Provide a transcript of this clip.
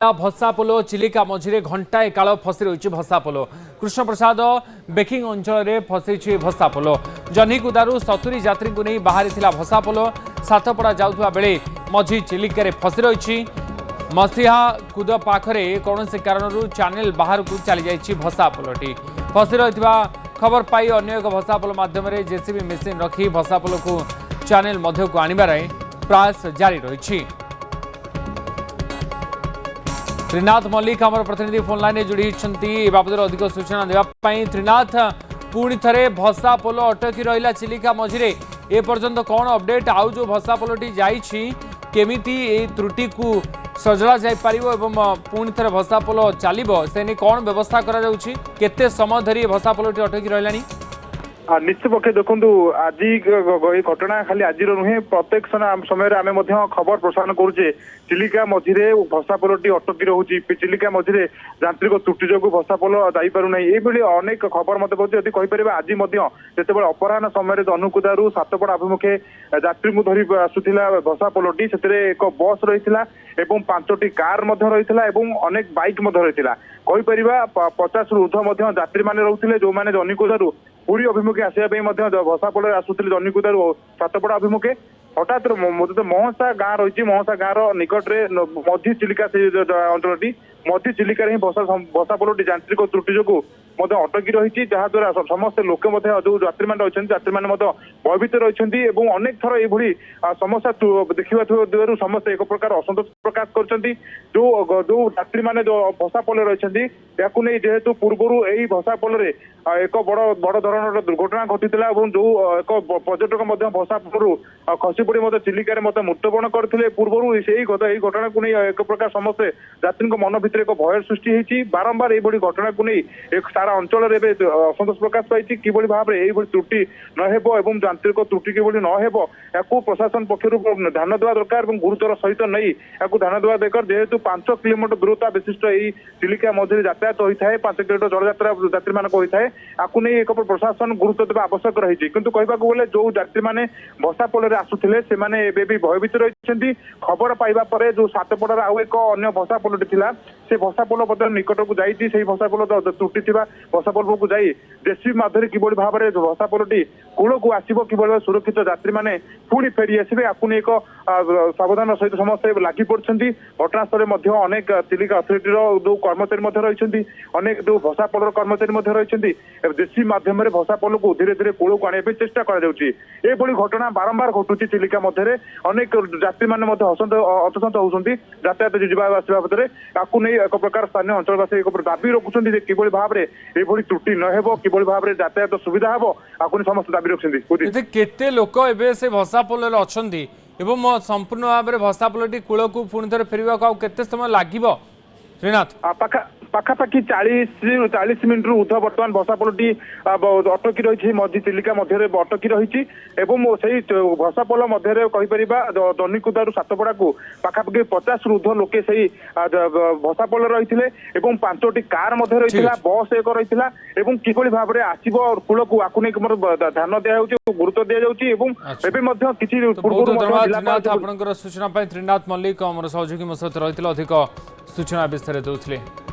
भसापोल चिलिका मझिरे घंटाए काल फसी रही भसापोल कृष्ण प्रसाद बेकिंग अंचल में फसी भसापोल जह्नीकुदारू 70 यात्री को नहीं बाहरी भसापोल सातपड़ा जाऊा बेले मझी चिलिकार फसी रही मसीहा कूद पाखरे कौन से कारण चैनल बाहर को चली जाइए भसापोलटी फसी रही खबर पाई अन्य एक भसापोल मध्यम जेसीबी मेसीन रखी भसापोल को चैनल मध्य को आनिबार प्रयास जारी रही। त्रिनाथ मल्लिक आम प्रतिनिधि फोन लाइन जोड़ी बाबद अधिक सूचना देवाई। त्रिनाथ पुणी थे भसापोल अटकी रहा चिलिका मझिरे एपर्यंत कौन अपडेट आउ जो भसापोलटी जामिति त्रुटि को सजड़ा जापर पुणी थे भसापोल चलो से कौन व्यवस्था कर समय धरी भसापोलटी अटकी रहा। निश्चित पक्षे देखो आज घटना खाली आज नुहे प्रत्येक समय आम खबर प्रसारण करुचे चिलिका मझिरे भसापोलटी अटकी रोचे चिलिका मझिरे यांत्रिक त्रुटि जो भसापोल जापना ये अनेक खबर मत पहुंचे कहीपर आज जिते अपराह समय जह्नीकुदारू सातपड़ा अभिमुखे यात्री को धरी आसूला भसापोलटी से एक बस रही 5टी कार रही अनेक बाइक रही कहीपर 50 ऊर्ध यात्री मैंने रोते जो मैंने जह्नीकुदारू पुरी अभिमुखे आसवाई भसापोल आसूले जह्नीकुदारू सातपड़ा अभिमुखे हठात महसा गाँ रही महसा गाँव निकटरे मझी चिलिका से अंचल मझी चिलिकार ही भसापोलटी यांत्रिक त्रुटि जो अटकी रही जहाद्वारा समस्त लोक जो यात्री मैंने रही यात्री मैंने भयभीत रही अनेक थर ये समस्या देखा समस्त एक प्रकार असंतोष प्रकाश कर जो यात्री मैंने जो भसापोल रही जेहेतु पूर्वर यही भसापोल एक बड़ धरण दुर्घटना घटी जो एक पर्यटक भसापोल खसी पड़ी चिलिकार मृत्युवरण करते पूर्वर से घटना को नहीं एक प्रकार समस्त यात्री मन भर एक भय सृष्टि होती बारंबार ये घटना को नहीं एक सारा अंचल असंतोष प्रकाश पाई कि भाव में यही त्रुटि नहेब एवं यांत्रिक त्रुटि कि नहेब या प्रशासन पक्षर ध्यान देवा दरकार गुरुतर सहित नहीं या ध्यान देवा दरकार जेहेतु 5 किलोमीटर दूरता विशिष्ट यही चिलिका मझे यातायात होता है 5 किलोमीटर जलयात्रा यात्री मान होता है आपको नहीं एक प्रशासन गुरुत्व देवा आवश्यक रही किंतु कहवाक गले जो यात्री मैंने भसापोल आसुले से भयभीत रही खबर पाइबा पर जो सातपड़ार आउ एक अन्य भसापोलटी थिला से भसापोल निकट को जाइए भसापोल त्रुटि थी भसापोल को जाई जेसीबी माध्यम किभली भाव में भसापोलटी कूल को आसो कि सुरक्षित यात्री मैंने पुणी फेरी आसवे आपको एक सावधान सहित समस्त लगी पड़ती घटनास्थल अनेक चिलिका अथॉरिटी जो कर्मचारी रही अनेक जो भसापोल कर्मचारी रही जेसीबी माध्यम भसापोल को धीरे धीरे कूल को आने चेष्टा कर घटना बारंबार घटुची चिलिका मध्य अनेक यात्री मैंने हतसंत होती यातायात जावासवा पदे आपको नहीं एक प्रकार स्थानीय अंचलवासी एक दाबी रखुच्च कि भाव में ये त्रुटि नहेब कि भाव में यातायात सुविधा हम आपको समस्त दाबी रखुच्च केते लोक एबे से भसापोल अच्छा संपूर्ण भाव में भसापोलटी कूल को पुणी थे फेरवा केते समय लगे श्रीनाथ पाखापाखि 40 मिनिट ऊर्ध बर्तमान भसापोलटी अटकी रही मझी चिलिका मध्य अटकी रही भसापोल मध्य कहीपर जह्नीकुदारू सातपड़ा को पाखापाखि 50 ऊर्ध लोके से भसापोल रही 5टी कार रही बस एक रही कि भाव में आसो कूल को आपको नहीं ध्यान दिया गुरुत्व दि जाऊँगी सूचना त्रिनाथ मल्लिक आम सहयोगी मो सहित रही अधिक सूचना विस्तार देते।